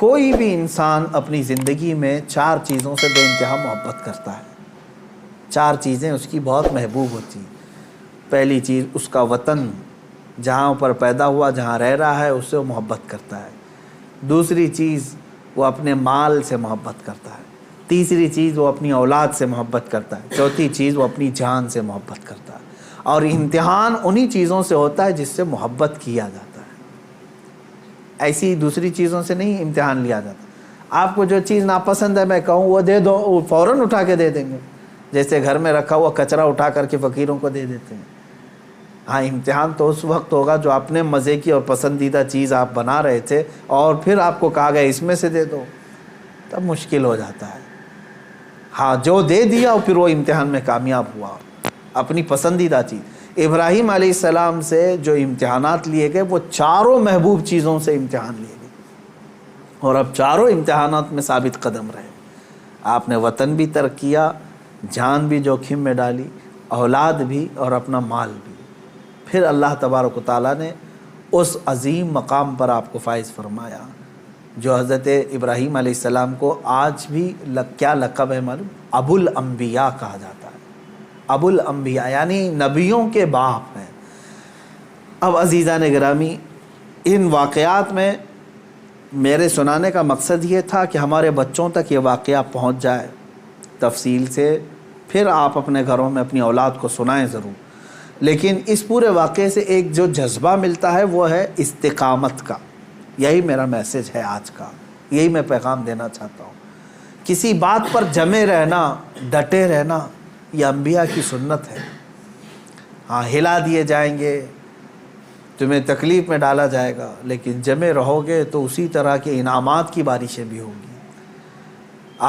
کوئی بھی انسان اپنی زندگی میں 4 چیزوں سے بے انتہا محبت کرتا ہے. 4 چیزیں اس کی بہت محبوب ہوتی ہیں. پہلی چیز اس کا وطن، جہاں پر پیدا ہوا، جہاں رہ رہا ہے، اس سے وہ محبت کرتا ہے. دوسری چیز وہ اپنے مال سے محبت کرتا ہے. تیسری چیز وہ اپنی اولاد سے محبت کرتا ہے. چوتھی چیز وہ اپنی جان سے محبت کرتا ہے. اور امتحان انہی چیزوں سے ہوتا ہے جس سے محبت کیا جاتا ہے. ایسی دوسری چیزوں سے نہیں امتحان لیا جاتا. آپ کو جو چیز ناپسند ہے میں کہوں وہ دے دو، وہ فوراً اٹھا کے دے دیں گے، جیسے گھر میں رکھا ہوا کچرا اٹھا کر کے فقیروں کو دے دیتے ہیں. ہاں، امتحان تو اس وقت ہوگا جو اپنے مزے کی اور پسندیدہ چیز آپ بنا رہے تھے اور پھر آپ کو کہا گیا اس میں سے دے دو، تب مشکل ہو جاتا ہے. ہاں، جو دے دیا اور پھر وہ امتحان میں کامیاب ہوا، اپنی پسندیدہ چیز. ابراہیم علیہ السلام سے جو امتحانات لیے گئے وہ 4 محبوب چیزوں سے امتحان لیے گئے، اور اب 4 امتحانات میں ثابت قدم رہے. آپ نے وطن بھی ترک کیا، جان بھی جوخم میں ڈالی، اولاد بھی اور اپنا مال بھی. پھر اللہ تبارک و تعالیٰ نے اس عظیم مقام پر آپ کو فائز فرمایا جو حضرت ابراہیم علیہ السلام کو آج بھی کیا لقب ہے معلوم؟ ابو الانبیاء کہا جاتا ہے. ابو الانبیاء یعنی نبیوں کے باپ ہیں. اب عزیزان گرامی، ان واقعات میں میرے سنانے کا مقصد یہ تھا کہ ہمارے بچوں تک یہ واقعہ پہنچ جائے تفصیل سے، پھر آپ اپنے گھروں میں اپنی اولاد کو سنائیں ضرور. لیکن اس پورے واقعے سے ایک جو جذبہ ملتا ہے وہ ہے استقامت کا. یہی میرا میسج ہے آج کا، یہی میں پیغام دینا چاہتا ہوں. کسی بات پر جمے رہنا، ڈٹے رہنا، یہ انبیاء کی سنت ہے. ہاں، ہلا دیے جائیں گے، تمہیں تکلیف میں ڈالا جائے گا، لیکن جمے رہو گے تو اسی طرح کے انعامات کی بارشیں بھی ہوں گی.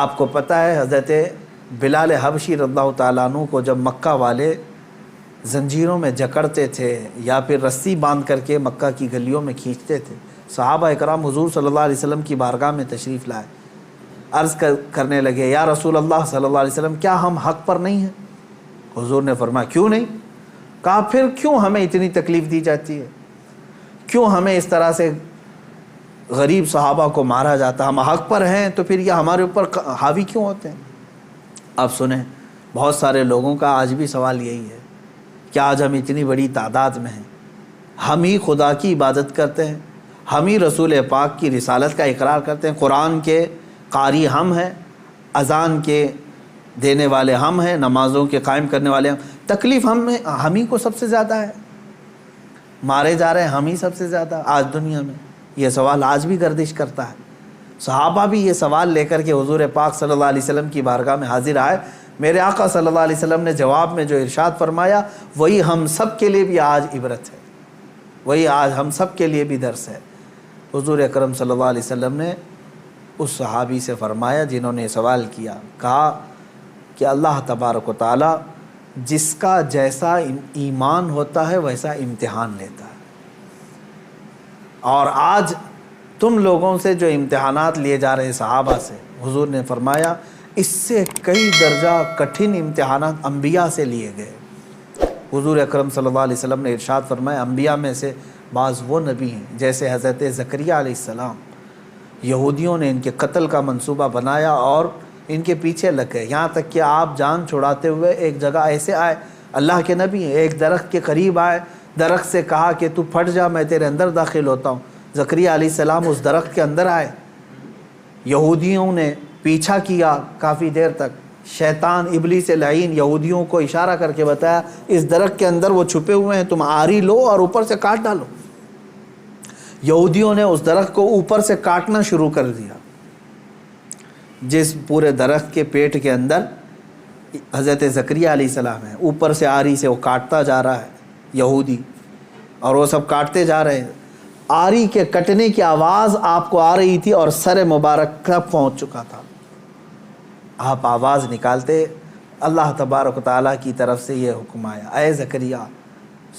آپ کو پتہ ہے حضرت بلال حبشی رضی اللہ تعالیٰ عنہ کو جب مکہ والے زنجیروں میں جکڑتے تھے یا پھر رسی باندھ کر کے مکہ کی گلیوں میں کھینچتے تھے، صحابہ اکرام حضور صلی اللہ علیہ وسلم کی بارگاہ میں تشریف لائے. عرض کرنے لگے، یا رسول اللہ صلی اللہ علیہ وسلم، کیا ہم حق پر نہیں ہیں؟ حضور نے فرمایا، کیوں نہیں؟ کہا، پھر کیوں ہمیں اتنی تکلیف دی جاتی ہے؟ کیوں ہمیں اس طرح سے غریب صحابہ کو مارا جاتا؟ ہم حق پر ہیں تو پھر یہ ہمارے اوپر حاوی کیوں ہوتے ہیں؟ اب سنیں، بہت سارے لوگوں کا آج بھی سوال یہی ہے کہ آج ہم اتنی بڑی تعداد میں ہیں، ہم ہی خدا کی عبادت کرتے ہیں، ہم ہی رسول پاک کی رسالت کا اقرار کرتے ہیں، قرآن کے قاری ہم ہیں، اذان کے دینے والے ہم ہیں، نمازوں کے قائم کرنے والے ہم، تکلیف ہم ہی کو سب سے زیادہ ہے، مارے جا رہے ہیں ہم ہی سب سے زیادہ آج دنیا میں. یہ سوال آج بھی گردش کرتا ہے. صحابہ بھی یہ سوال لے کر کے حضور پاک صلی اللہ علیہ وسلم کی بارگاہ میں حاضر آئے. میرے آقا صلی اللہ علیہ وسلم نے جواب میں جو ارشاد فرمایا وہی ہم سب کے لیے بھی آج عبرت ہے، وہی آج ہم سب کے لیے بھی درس ہے. حضور اکرم صلی اللہ علیہ وسلم نے اس صحابی سے فرمایا جنہوں نے سوال کیا، کہا کہ اللہ تبارک و تعالی جس کا جیسا ایمان ہوتا ہے ویسا امتحان لیتا ہے، اور آج تم لوگوں سے جو امتحانات لیے جا رہے صحابہ سے، حضور نے فرمایا اس سے کئی درجہ کٹھن امتحانات انبیاء سے لیے گئے. حضور اکرم صلی اللہ علیہ وسلم نے ارشاد فرمایا انبیاء میں سے بعض وہ نبی ہیں جیسے حضرت زکریہ علیہ السلام، یہودیوں نے ان کے قتل کا منصوبہ بنایا اور ان کے پیچھے لگ گئے، یہاں تک کہ آپ جان چھڑاتے ہوئے ایک جگہ ایسے آئے، اللہ کے نبی ہیں، ایک درخت کے قریب آئے، درخت سے کہا کہ تو پھٹ جا، میں تیرے اندر داخل ہوتا ہوں. زکریہ علیہ السلام اس درخت کے اندر آئے، یہودیوں نے پیچھا کیا کافی دیر تک، شیطان ابلیس لعین یہودیوں کو اشارہ کر کے بتایا اس درخت کے اندر وہ چھپے ہوئے ہیں، تم آری لو اور اوپر سے کاٹ ڈالو. یہودیوں نے اس درخت کو اوپر سے کاٹنا شروع کر دیا. جس پورے درخت کے پیٹ کے اندر حضرت زکریہ علیہ السلام ہے، اوپر سے آری سے وہ کاٹتا جا رہا ہے یہودی، اور وہ سب کاٹتے جا رہے ہیں. آری کے کٹنے کی آواز آپ کو آ رہی تھی اور سر مبارک تک پہنچ چکا تھا. آپ آواز نکالتے، اللہ تبارک و تعالیٰ کی طرف سے یہ حکم آیا، اے زکریا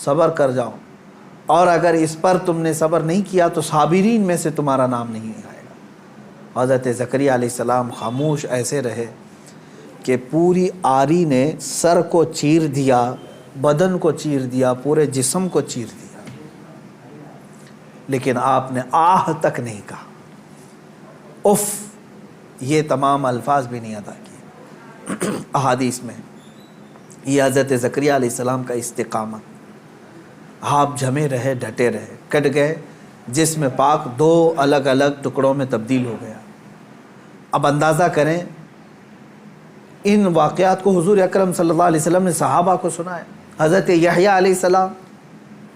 صبر کر جاؤ، اور اگر اس پر تم نے صبر نہیں کیا تو صابرین میں سے تمہارا نام نہیں آئے گا. حضرت زکریا علیہ السلام خاموش ایسے رہے کہ پوری آری نے سر کو چیر دیا، بدن کو چیر دیا، پورے جسم کو چیر دیا، لیکن آپ نے آہ تک نہیں کہا. اف، یہ تمام الفاظ بھی نہیں ادا کیے احادیث میں۔ یہ حضرت زکریا علیہ السلام کا استقامت، آپ جمے رہے، ڈٹے رہے، کٹ گئے، جسم پاک 2 الگ الگ ٹکڑوں میں تبدیل ہو گیا۔ اب اندازہ کریں، ان واقعات کو حضور اکرم صلی اللہ علیہ وسلم نے صحابہ کو سنایا۔ حضرت یحییٰ علیہ السلام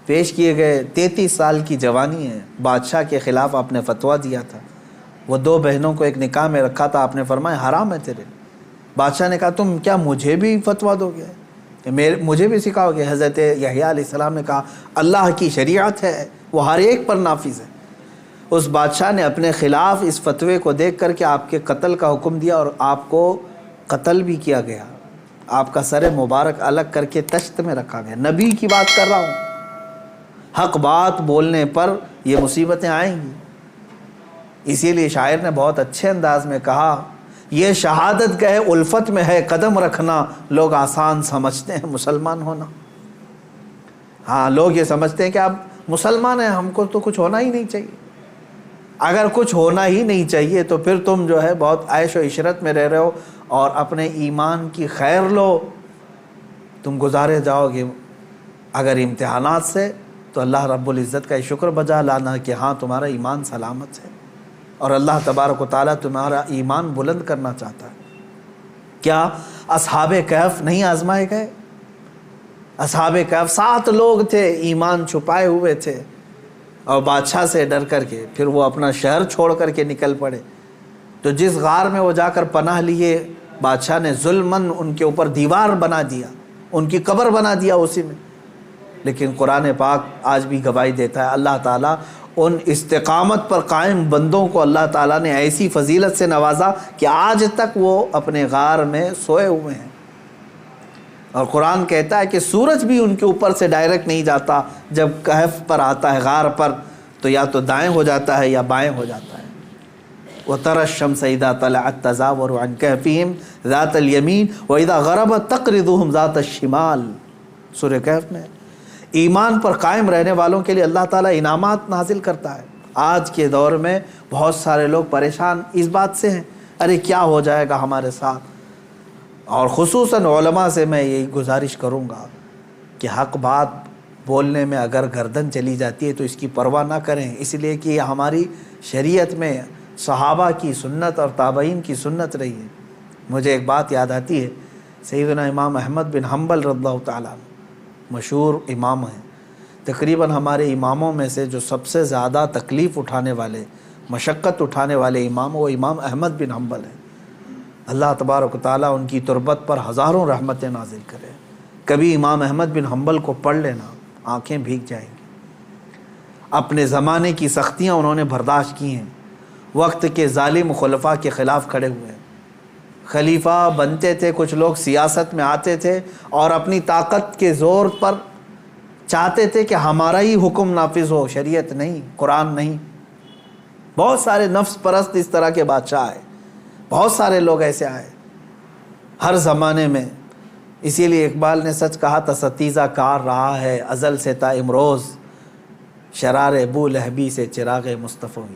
پیش کیے گئے، 33 سال کی جوانی ہے، بادشاہ کے خلاف آپ نے فتویٰ دیا تھا، وہ 2 بہنوں کو ایک نکاح میں رکھا تھا، آپ نے فرمایا حرام ہے تیرے۔ بادشاہ نے کہا تم کیا مجھے بھی فتویٰ دو گے، مجھے بھی سکھاؤ گے؟ حضرت یحییٰ علیہ السلام نے کہا اللہ کی شریعت ہے، وہ ہر ایک پر نافذ ہے۔ اس بادشاہ نے اپنے خلاف اس فتوے کو دیکھ کر کے آپ کے قتل کا حکم دیا، اور آپ کو قتل بھی کیا گیا، آپ کا سر مبارک الگ کر کے تشت میں رکھا گیا۔ نبی کی بات کر رہا ہوں، حق بات بولنے پر یہ مصیبتیں آئیں گی۔ اسی لیے شاعر نے بہت اچھے انداز میں کہا، یہ شہادت گئے الفت میں ہے قدم رکھنا، لوگ آسان سمجھتے ہیں مسلمان ہونا۔ ہاں، لوگ یہ سمجھتے ہیں کہ آپ مسلمان ہیں، ہم کو تو کچھ ہونا ہی نہیں چاہیے۔ اگر کچھ ہونا ہی نہیں چاہیے تو پھر تم جو ہے بہت عیش و عشرت میں رہ رہے ہو، اور اپنے ایمان کی خیر لو، تم گزارے جاؤ گے اگر امتحانات سے، تو اللہ رب العزت کا شکر بجا لانا کہ ہاں تمہارا ایمان سلامت ہے، اور اللہ تبارک و تعالیٰ تمہارا ایمان بلند کرنا چاہتا ہے۔ کیا اصحاب کہف نہیں آزمائے گئے؟ اصحاب کہف 7 لوگ تھے، ایمان چھپائے ہوئے تھے، اور بادشاہ سے ڈر کر کے پھر وہ اپنا شہر چھوڑ کر کے نکل پڑے۔ تو جس غار میں وہ جا کر پناہ لیے، بادشاہ نے ظلماً ان کے اوپر دیوار بنا دیا، ان کی قبر بنا دیا اسی میں۔ لیکن قرآن پاک آج بھی گواہی دیتا ہے، اللہ تعالیٰ ان استقامت پر قائم بندوں کو اللہ تعالیٰ نے ایسی فضیلت سے نوازا کہ آج تک وہ اپنے غار میں سوئے ہوئے ہیں۔ اور قرآن کہتا ہے کہ سورج بھی ان کے اوپر سے ڈائریکٹ نہیں جاتا، جب کہف پر آتا ہے، غار پر، تو یا تو دائیں ہو جاتا ہے یا بائیں ہو جاتا ہے۔ وَتَرَى الشَّمْسَ إِذَا طَلَعَت تَزَاوَرُ عَنْ كَهْفِهِمْ ذَاتَ الْيَمِينِ وَإِذَا غَرَبَتْ تَقْرِضُهُمْ ذَاتَ الشِّمَالِ۔ سورہ کہف میں ایمان پر قائم رہنے والوں کے لیے اللہ تعالیٰ انعامات نازل کرتا ہے۔ آج کے دور میں بہت سارے لوگ پریشان اس بات سے ہیں، ارے کیا ہو جائے گا ہمارے ساتھ، اور خصوصاً علماء سے میں یہی گزارش کروں گا کہ حق بات بولنے میں اگر گردن چلی جاتی ہے تو اس کی پرواہ نہ کریں، اس لیے کہ یہ ہماری شریعت میں صحابہ کی سنت اور تابعین کی سنت رہی ہے۔ مجھے ایک بات یاد آتی ہے، سیدنا امام احمد بن حنبل رضی اللہ تعالیٰ عنہ مشہور امام ہیں، تقریباً ہمارے اماموں میں سے جو سب سے زیادہ تکلیف اٹھانے والے، مشقت اٹھانے والے امام، وہ امام احمد بن حنبل ہیں۔ اللہ تبارک و تعالیٰ ان کی تربت پر ہزاروں رحمتیں نازل کرے۔ کبھی امام احمد بن حنبل کو پڑھ لینا، آنکھیں بھیگ جائیں گی۔ اپنے زمانے کی سختیاں انہوں نے برداشت کی ہیں، وقت کے ظالم خلفاء کے خلاف کھڑے ہوئے ہیں۔ خلیفہ بنتے تھے، کچھ لوگ سیاست میں آتے تھے اور اپنی طاقت کے زور پر چاہتے تھے کہ ہمارا ہی حکم نافذ ہو، شریعت نہیں، قرآن نہیں۔ بہت سارے نفس پرست اس طرح کے بادشاہ آئے، بہت سارے لوگ ایسے آئے ہر زمانے میں۔ اسی لیے اقبال نے سچ کہا تھا، ستیزہ کار رہا ہے ازل سے تا امروز، شرار ابو لہبی سے چراغ مصطفیٰ۔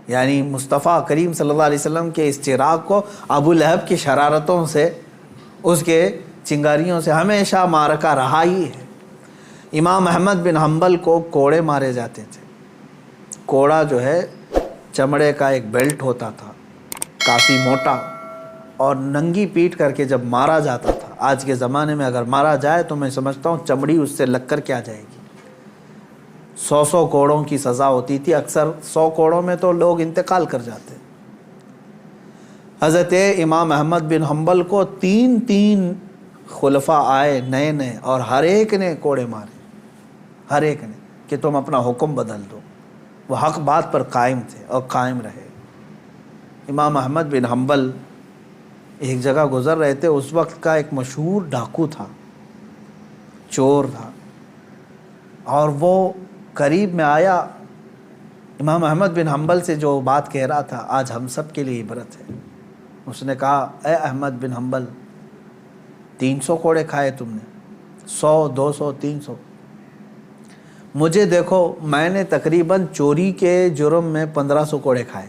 یعنی مصطفیٰ کریم صلی اللہ علیہ وسلم کے اس چراغ کو ابو لہب کی شرارتوں سے، اس کے چنگاریوں سے ہمیشہ معرکہ رہا ہی ہے۔ امام احمد بن حنبل کو کوڑے مارے جاتے تھے۔ کوڑا جو ہے چمڑے کا ایک بیلٹ ہوتا تھا، کافی موٹا، اور ننگی پیٹ کر کے جب مارا جاتا تھا۔ آج کے زمانے میں اگر مارا جائے تو میں سمجھتا ہوں چمڑی اس سے لگ کر کے آ جائے گی۔ 100 کوڑوں کی سزا ہوتی تھی، اکثر 100 کوڑوں میں تو لوگ انتقال کر جاتے۔ حضرت امام احمد بن حنبل کو 3 خلفاء آئے نئے نئے، اور ہر ایک نے کوڑے مارے، ہر ایک نے، کہ تم اپنا حکم بدل دو۔ وہ حق بات پر قائم تھے اور قائم رہے۔ امام احمد بن حنبل ایک جگہ گزر رہے تھے، اس وقت کا ایک مشہور ڈاکو تھا، چور تھا، اور وہ قریب میں آیا، امام احمد بن حنبل سے جو بات کہہ رہا تھا آج ہم سب کے لیے عبرت ہے۔ اس نے کہا، اے احمد بن حنبل، 300 کوڑے کھائے تم نے، 100 200 300، مجھے دیکھو، میں نے تقریباً چوری کے جرم میں 1500 کوڑے کھائے،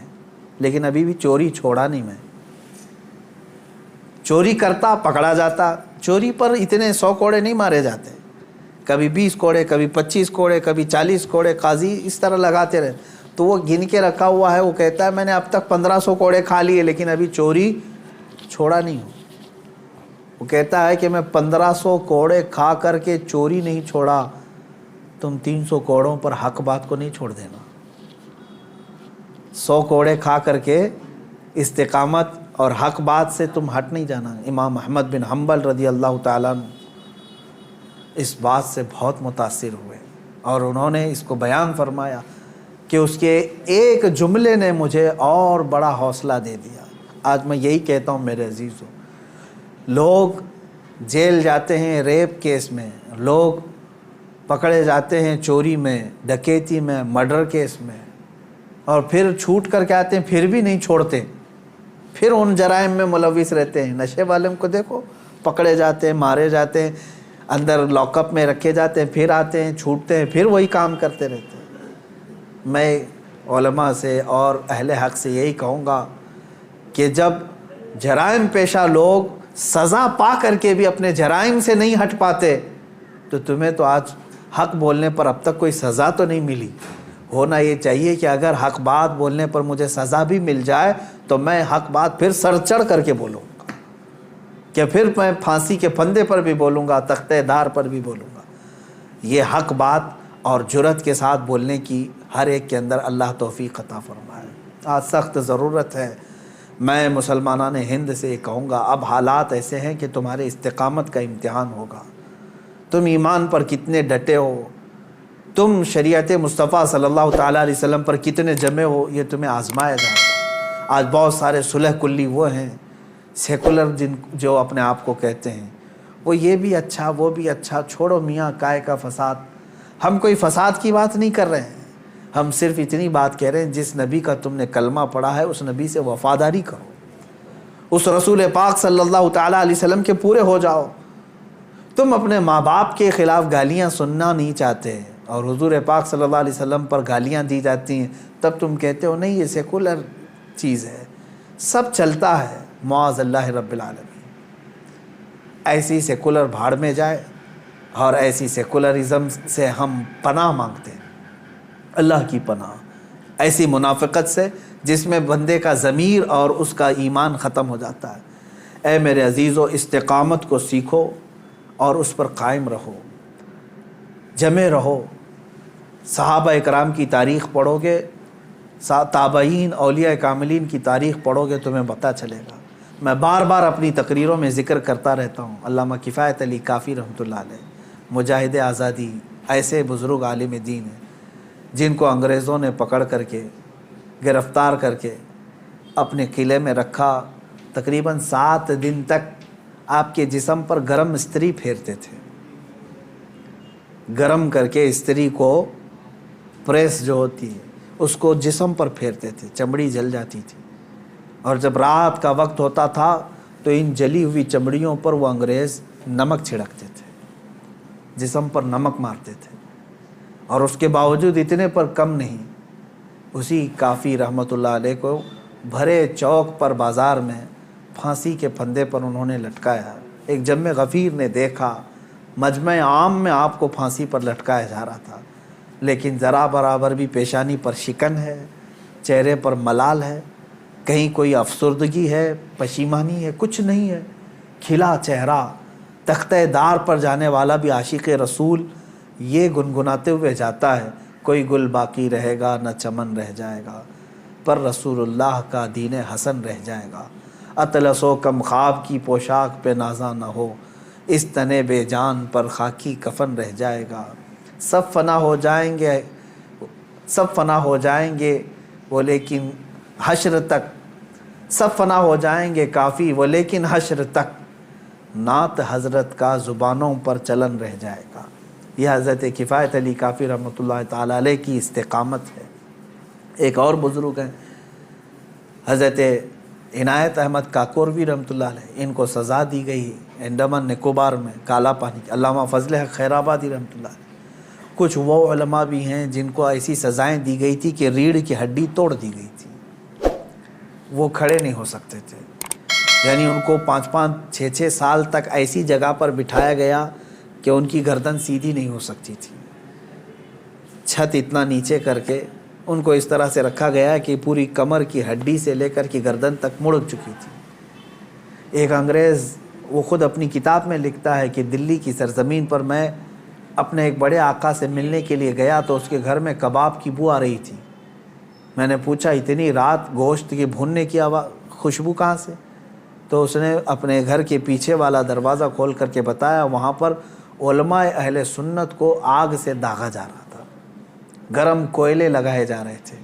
لیکن ابھی بھی چوری چھوڑا نہیں میں. چوری کرتا پکڑا جاتا. چوری پر اتنے 100 کوڑے نہیں مارے جاتے, کبھی 20 کوڑے, کبھی 25 کوڑے, کبھی 40 کوڑے. قاضی اس طرح لگاتے رہے. تو وہ گن کے رکھا ہوا ہے, وہ کہتا ہے میں نے اب تک 1500 کوڑے کھا لیے لیکن ابھی چوری چھوڑا نہیں ہوں. وہ کہتا ہے کہ میں 1500 کوڑے کھا کر کے چوری نہیں چھوڑا, تم 300 کوڑوں پر حق بات کو نہیں چھوڑ دینا. 100 کوڑے کھا کر کے استقامت اور حق بات سے تم ہٹ نہیں جانا. امام احمد بن حنبل رضی اللہ تعالیٰ عنہ اس بات سے بہت متاثر ہوئے اور انہوں نے اس کو بیان فرمایا کہ اس کے ایک جملے نے مجھے اور بڑا حوصلہ دے دیا. آج میں یہی کہتا ہوں میرے عزیزوں, لوگ جیل جاتے ہیں ریپ کیس میں, لوگ پکڑے جاتے ہیں چوری میں, ڈکیتی میں, مرڈر کیس میں, اور پھر چھوٹ کر کے آتے ہیں, پھر بھی نہیں چھوڑتے, پھر ان جرائم میں ملوث رہتے ہیں. نشے والے کو دیکھو, پکڑے جاتے ہیں, مارے جاتے ہیں, اندر لاک اپ میں رکھے جاتے ہیں, پھر آتے ہیں, چھوٹتے ہیں, پھر وہی کام کرتے رہتے ہیں. میں علماء سے اور اہل حق سے یہی کہوں گا کہ جب جرائم پیشہ لوگ سزا پا کر کے بھی اپنے جرائم سے نہیں ہٹ پاتے, تو تمہیں تو آج حق بولنے پر اب تک کوئی سزا تو نہیں ملی. ہونا یہ چاہیے کہ اگر حق بات بولنے پر مجھے سزا بھی مل جائے تو میں حق بات پھر سر چڑھ کر کے بولوں گا, کہ پھر میں پھانسی کے پھندے پر بھی بولوں گا, تختہ دار پر بھی بولوں گا. یہ حق بات اور جرأت کے ساتھ بولنے کی ہر ایک کے اندر اللہ توفیق عطا فرمائے. آج سخت ضرورت ہے. میں مسلمانان ہند سے یہ کہوں گا, اب حالات ایسے ہیں کہ تمہارے استقامت کا امتحان ہوگا. تم ایمان پر کتنے ڈٹے ہو, تم شریعت مصطفیٰ صلی اللہ تعالیٰ علیہ وسلم پر کتنے جمے ہو, یہ تمہیں آزمایا جائے گا. آج بہت سارے صلح کلی وہ ہیں سیکولر جو اپنے آپ کو کہتے ہیں, وہ یہ بھی اچھا وہ بھی اچھا, چھوڑو میاں کائے کا فساد. ہم کوئی فساد کی بات نہیں کر رہے ہیں, ہم صرف اتنی بات کہہ رہے ہیں جس نبی کا تم نے کلمہ پڑھا ہے اس نبی سے وفاداری کرو, اس رسول پاک صلی اللہ تعالیٰ علیہ وسلم کے پورے ہو جاؤ. تم اپنے ماں باپ کے خلاف گالیاں سننا نہیں چاہتے اور حضور پاک صلی اللہ علیہ وسلم پر گالیاں دی جاتی ہیں, تب تم کہتے ہو نہیں یہ سیکولر چیز ہے, سب چلتا ہے. معاذ اللہ رب العالمین. ایسی سیکولر بھاڑ میں جائے, اور ایسی سیکولرزم سے ہم پناہ مانگتے ہیں, اللہ کی پناہ. ایسی منافقت سے جس میں بندے کا ضمیر اور اس کا ایمان ختم ہو جاتا ہے. اے میرے عزیزو, استقامت کو سیکھو اور اس پر قائم رہو, جمے رہو. صحابہ اکرام کی تاریخ پڑھو گے, تابعین اولیاء کاملین کی تاریخ پڑھو گے, تمہیں پتہ چلے گا. میں بار بار اپنی تقریروں میں ذکر کرتا رہتا ہوں, علامہ کفایت علی کافی رحمۃ اللہ علیہ, مجاہد آزادی, ایسے بزرگ عالم دین ہیں جن کو انگریزوں نے پکڑ کر کے گرفتار کر کے اپنے قلعے میں رکھا. تقریباً 7 دن تک آپ کے جسم پر گرم استری پھیرتے تھے, گرم کر کے استری کو, پریس جو ہوتی ہے اس کو جسم پر پھیرتے تھے, چمڑی جل جاتی تھی. اور جب رات کا وقت ہوتا تھا تو ان جلی ہوئی چمڑیوں پر وہ انگریز نمک چھڑکتے تھے, جسم پر نمک مارتے تھے. اور اس کے باوجود اتنے پر کم نہیں, اسی کافی رحمۃ اللہ علیہ کو بھرے چوک پر بازار میں پھانسی کے پھندے پر انہوں نے لٹکایا. ایک جم غفیر نے دیکھا, مجمع عام میں آپ کو پھانسی پر لٹکایا جا رہا تھا, لیکن ذرا برابر بھی پیشانی پر شکن ہے, چہرے پر ملال ہے, کہیں کوئی افسردگی ہے, پشیمانی ہے, کچھ نہیں ہے. کھلا چہرہ, تختہ دار پر جانے والا بھی عاشق رسول یہ گنگناتے ہوئے جاتا ہے, کوئی گل باقی رہے گا نہ چمن رہ جائے گا, پر رسول اللہ کا دین حسن رہ جائے گا. اطلس و کم خواب کی پوشاک پہ نازاں نہ ہو, اس تنے بے جان پر خاکی کفن رہ جائے گا. سب فنا ہو جائیں گے, سب فنا ہو جائیں گے وہ لیکن حشر تک, سب فنا ہو جائیں گے کافی وہ لیکن حشر تک, نعت حضرت کا زبانوں پر چلن رہ جائے گا. یہ حضرت کفایت علی کافی رحمۃ اللہ تعالیٰ علیہ کی استقامت ہے. ایک اور بزرگ ہیں حضرت عنایت احمد کاکوروی رحمۃ اللہ علیہ, ان کو سزا دی گئی انڈمان نکوبار میں کالا پانی. علامہ فضل حق خیرآبادی رحمۃ اللہ علیہ. کچھ وہ علماء بھی ہیں جن کو ایسی سزائیں دی گئی تھی کہ ریڑھ کی ہڈی توڑ دی گئی تھی. وہ کھڑے نہیں ہو سکتے تھے، یعنی ان کو 5-5 6 سال تک ایسی جگہ پر بٹھایا گیا کہ ان کی گردن سیدھی نہیں ہو سکتی تھی، چھت اتنا نیچے کر کے ان کو اس طرح سے رکھا گیا کہ پوری کمر کی ہڈی سے لے کر کے گردن تک مڑ چکی تھی۔ ایک انگریز وہ خود اپنی کتاب میں لکھتا ہے کہ دلی کی سرزمین پر میں اپنے ایک بڑے آقا سے ملنے کے لیے گیا تو اس کے گھر میں کباب کی بو آ رہی تھی۔ میں نے پوچھا اتنی رات گوشت کے بھوننے کی خوشبو کہاں سے؟ تو اس نے اپنے گھر کے پیچھے والا دروازہ کھول کر کے بتایا وہاں پر علماء اہل سنت کو آگ سے داغا جا رہا تھا، گرم کوئلے لگائے جا رہے تھے،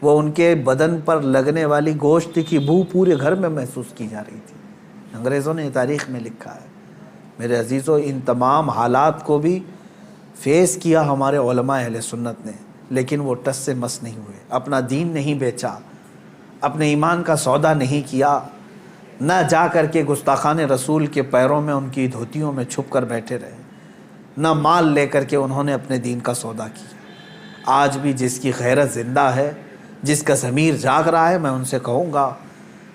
وہ ان کے بدن پر لگنے والی گوشت کی بو پورے گھر میں محسوس کی جا رہی تھی۔ انگریزوں نے تاریخ میں لکھا ہے۔ میرے عزیزوں، ان تمام حالات کو بھی فیس کیا ہمارے علماء اہل سنت نے، لیکن وہ ٹس سے مس نہیں ہوئے، اپنا دین نہیں بیچا، اپنے ایمان کا سودا نہیں کیا، نہ جا کر کے گستاخان رسول کے پیروں میں ان کی دھوتیوں میں چھپ کر بیٹھے رہے، نہ مال لے کر کے انہوں نے اپنے دین کا سودا کیا۔ آج بھی جس کی غیرت زندہ ہے، جس کا ضمیر جاگ رہا ہے، میں ان سے کہوں گا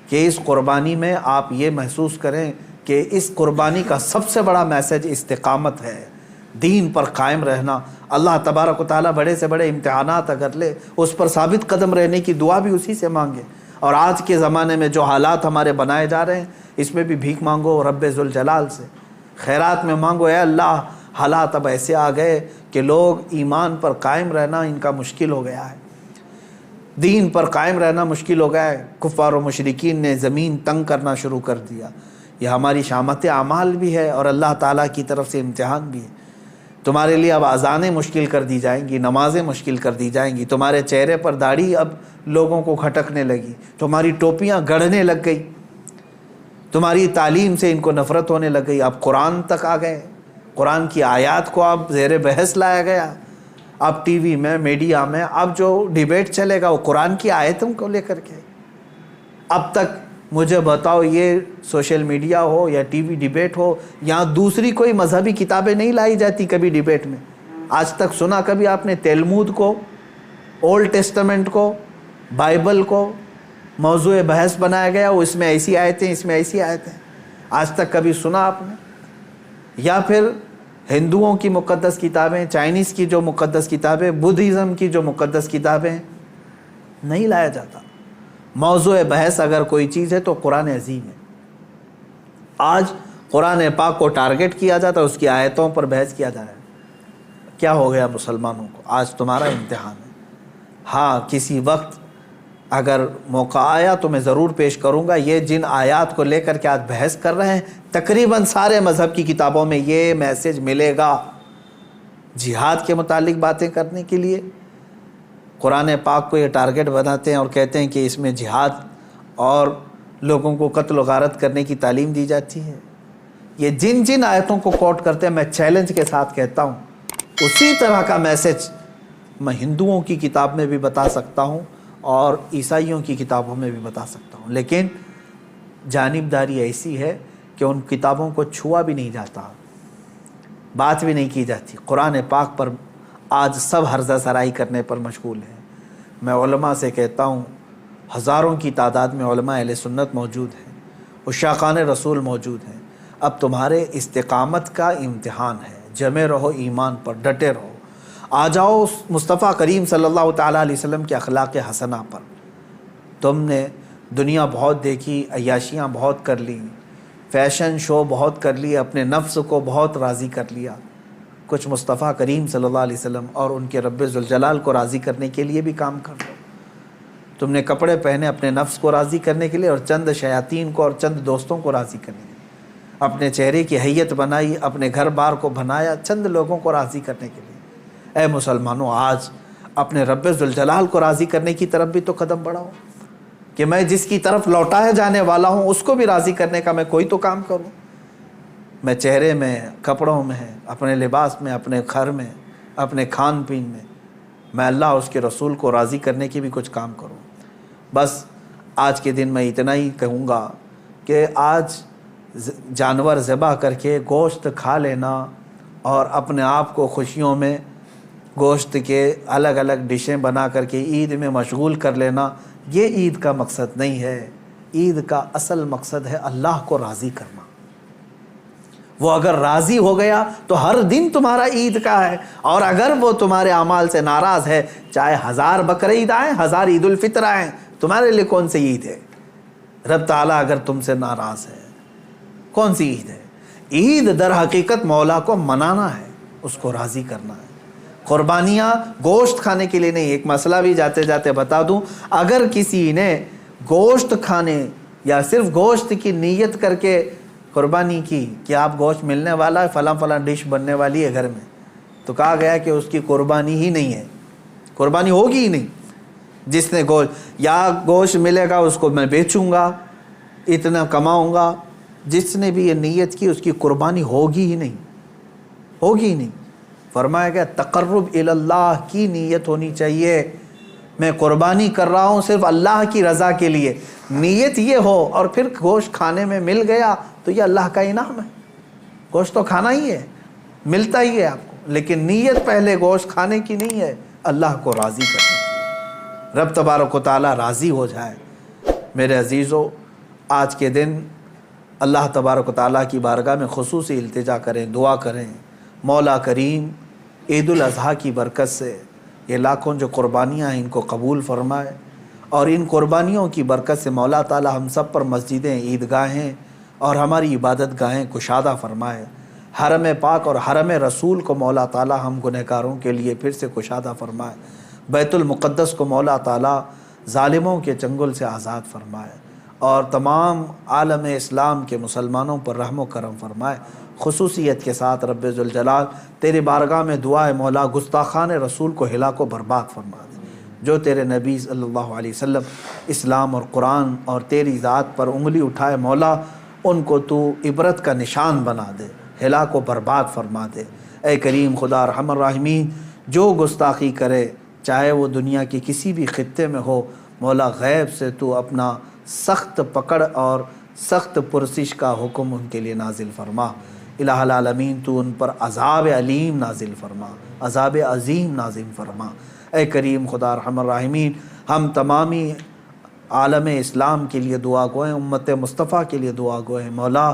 کہ اس قربانی میں آپ یہ محسوس کریں کہ اس قربانی کا سب سے بڑا میسج استقامت ہے، دین پر قائم رہنا۔ اللہ تبارک و تعالیٰ بڑے سے بڑے امتحانات اگر لے، اس پر ثابت قدم رہنے کی دعا بھی اسی سے مانگے۔ اور آج کے زمانے میں جو حالات ہمارے بنائے جا رہے ہیں، اس میں بھی بھیک مانگو رب ذوالجلال سے، خیرات میں مانگو اے اللہ حالات اب ایسے آ گئے کہ لوگ ایمان پر قائم رہنا ان کا مشکل ہو گیا ہے، دین پر قائم رہنا مشکل ہو گیا ہے۔ کفار و مشرکین نے زمین تنگ کرنا شروع کر دیا۔ یہ ہماری شامت اعمال بھی ہے اور اللہ تعالیٰ کی طرف سے امتحان بھی ہے۔ تمہارے لیے اب اذانیں مشکل کر دی جائیں گی، نمازیں مشکل کر دی جائیں گی، تمہارے چہرے پر داڑھی اب لوگوں کو کھٹکنے لگی، تمہاری ٹوپیاں گڑھنے لگ گئی، تمہاری تعلیم سے ان کو نفرت ہونے لگ گئی۔ اب قرآن تک آ گئے، قرآن کی آیات کو اب زیر بحث لایا گیا۔ اب ٹی وی میں، میڈیا میں اب جو ڈیبیٹ چلے گا وہ قرآن کی آیتوں کو لے کر کے۔ اب تک مجھے بتاؤ یہ سوشل میڈیا ہو یا ٹی وی ڈیبیٹ ہو، یہاں دوسری کوئی مذہبی کتابیں نہیں لائی جاتی کبھی ڈیبیٹ میں؟ آج تک سنا کبھی آپ نے تلمود کو، اولڈ ٹیسٹمنٹ کو، بائبل کو موضوع بحث بنایا گیا، وہ اس میں ایسی آیتیں، اس میں ایسی آیتیں؟ آج تک کبھی سنا آپ نے؟ یا پھر ہندوؤں کی مقدس کتابیں، چائنیز کی جو مقدس کتابیں، بدھزم کی جو مقدس کتابیں، نہیں لایا جاتا۔ موضوع بحث اگر کوئی چیز ہے تو قرآن عظیم ہے۔ آج قرآن پاک کو ٹارگٹ کیا جاتا ہے، اس کی آیتوں پر بحث کیا جا رہا ہے۔ کیا ہو گیا مسلمانوں کو؟ آج تمہارا امتحان ہے۔ ہاں کسی وقت اگر موقع آیا تو میں ضرور پیش کروں گا۔ یہ جن آیات کو لے کر کے آج بحث کر رہے ہیں، تقریباً سارے مذہب کی کتابوں میں یہ میسج ملے گا۔ جہاد کے متعلق باتیں کرنے کے لیے قرآن پاک کو یہ ٹارگٹ بناتے ہیں اور کہتے ہیں کہ اس میں جہاد اور لوگوں کو قتل و غارت کرنے کی تعلیم دی جاتی ہے۔ یہ جن جن آیتوں کو کوٹ کرتے ہیں، میں چیلنج کے ساتھ کہتا ہوں اسی طرح کا میسج میں ہندوؤں کی کتاب میں بھی بتا سکتا ہوں اور عیسائیوں کی کتابوں میں بھی بتا سکتا ہوں، لیکن جانبداری ایسی ہے کہ ان کتابوں کو چھوا بھی نہیں جاتا، بات بھی نہیں کی جاتی۔ قرآن پاک پر آج سب ہرزہ سرائی کرنے پر مشغول ہیں۔ میں علماء سے کہتا ہوں، ہزاروں کی تعداد میں علماء اہل سنت موجود ہیں، عشاقان رسول موجود ہیں۔ اب تمہارے استقامت کا امتحان ہے، جمے رہو ایمان پر، ڈٹے رہو۔ آ جاؤ مصطفیٰ کریم صلی اللہ تعالیٰ علیہ وسلم کے اخلاق حسنہ پر۔ تم نے دنیا بہت دیکھی، عیاشیاں بہت کر لیں، فیشن شو بہت کر لی، اپنے نفس کو بہت راضی کر لیا۔ کچھ مصطفیٰ کریم صلی اللہ علیہ وسلم اور ان کے رب ذوالجلال کو راضی کرنے کے لیے بھی کام کر لو۔ تم نے کپڑے پہنے اپنے نفس کو راضی کرنے کے لیے اور چند شیاطین کو اور چند دوستوں کو راضی کرنے کے لیے، اپنے چہرے کی حیت بنائی، اپنے گھر بار کو بنایا چند لوگوں کو راضی کرنے کے لیے۔ اے مسلمانوں، آج اپنے رب ذوالجلال کو راضی کرنے کی طرف بھی تو قدم بڑھاؤ کہ میں جس کی طرف لوٹایا جانے والا ہوں اس کو بھی راضی کرنے کا میں کوئی تو کام کروں۔ میں چہرے میں، کپڑوں میں، اپنے لباس میں، اپنے گھر میں، اپنے کھان پین میں اللہ اور اس کے رسول کو راضی کرنے کی بھی کچھ کام کروں۔ بس آج کے دن میں اتنا ہی کہوں گا کہ آج جانور ذبح کر کے گوشت کھا لینا اور اپنے آپ کو خوشیوں میں گوشت کے الگ الگ ڈشیں بنا کر کے عید میں مشغول کر لینا، یہ عید کا مقصد نہیں ہے. عید کا اصل مقصد ہے اللہ کو راضی کرنا. وہ اگر راضی ہو گیا تو ہر دن تمہارا عید کا ہے، اور اگر وہ تمہارے اعمال سے ناراض ہے، چاہے 1000 بقرعید آئیں، 1000 عید الفطر آئیں، تمہارے لیے کون سی عید ہے؟ رب تعالیٰ اگر تم سے ناراض ہے، کون سی عید ہے؟ عید در حقیقت مولا کو منانا ہے، اس کو راضی کرنا ہے. قربانیاں گوشت کھانے کے لیے نہیں. ایک مسئلہ بھی جاتے جاتے بتا دوں، اگر کسی نے گوشت کھانے یا صرف گوشت کی نیت کر کے قربانی کی کہ آپ گوشت ملنے والا ہے، فلاں فلاں ڈش بننے والی ہے گھر میں، تو کہا گیا کہ اس کی قربانی ہی نہیں ہے، قربانی ہوگی ہی نہیں. جس نے گوشت ملے گا اس کو میں بیچوں گا، اتنا کماؤں گا، جس نے بھی یہ نیت کی اس کی قربانی ہوگی ہی نہیں، ہوگی ہی نہیں. فرمایا گیا تقرب الی اللہ کی نیت ہونی چاہیے. میں قربانی کر رہا ہوں صرف اللہ کی رضا کے لیے، نیت یہ ہو، اور پھر گوشت کھانے میں مل گیا تو یہ اللہ کا انعام ہے. گوشت تو کھانا ہی ہے، ملتا ہی ہے آپ کو، لیکن نیت پہلے گوشت کھانے کی نہیں ہے، اللہ کو راضی کرنے کی. رب تبارک و تعالیٰ راضی ہو جائے. میرے عزیزو، آج کے دن اللہ تبارک و تعالیٰ کی بارگاہ میں خصوصی التجا کریں، دعا کریں. مولا کریم عید الاضحیٰ کی برکت سے یہ لاکھوں جو قربانیاں ہیں ان کو قبول فرمائے، اور ان قربانیوں کی برکت سے مولا تعالیٰ ہم سب پر مسجدیں، عیدگاہیں اور ہماری عبادت گاہیں کشادہ فرمائے. حرم پاک اور حرم رسول کو مولا تعالیٰ ہم گنہگاروں کے لیے پھر سے کشادہ فرمائے. بیت المقدس کو مولا تعالیٰ ظالموں کے چنگل سے آزاد فرمائے، اور تمام عالم اسلام کے مسلمانوں پر رحم و کرم فرمائے. خصوصیت کے ساتھ رب ذوالجلال تیری بارگاہ میں دعا ہے مولا گستاخان رسول کو ہلاک و برباد فرما دے. جو تیرے نبی صلی اللہ علیہ وسلم اسلام اور قرآن اور تیری ذات پر انگلی اٹھائے مولا ان کو تو عبرت کا نشان بنا دے، ہلاک و برباد فرما دے. اے کریم خدا ارحم الراحمین، جو گستاخی کرے چاہے وہ دنیا کی کسی بھی خطے میں ہو، مولا غیب سے تو اپنا سخت پکڑ اور سخت پرسش کا حکم ان کے لیے نازل فرما. الہ العالمین تو ان پر عذاب علیم نازل فرما، عذاب عظیم نازل فرما. اے کریم خدا ارحم الراحمین، ہم تمامی عالم اسلام کے لیے دعا گو ہیں، امت مصطفیٰ کے لیے دعا گو ہیں. مولا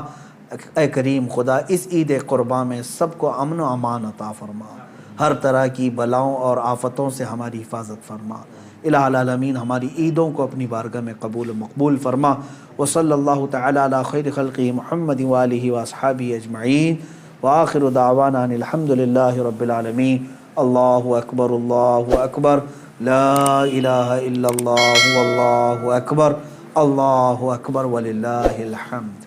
اے کریم خدا اس عید قرباں میں سب کو امن و امان عطا فرما، ہر طرح کی بلاؤں اور آفتوں سے ہماری حفاظت فرما. الہ العالمین ہماری عیدوں کو اپنی بارگاہ میں قبول و مقبول فرما. وصلی اللہ تعالی علی خیر خلقہ محمد وآلہ واصحابہ اجمعین، وآخر دعوانا ان الحمد للہ رب العالمین. اللہ اکبر، اللہ اکبر، لا الہ الا اللہ واللہ اکبر، اللہ اکبر وللہ الحمد.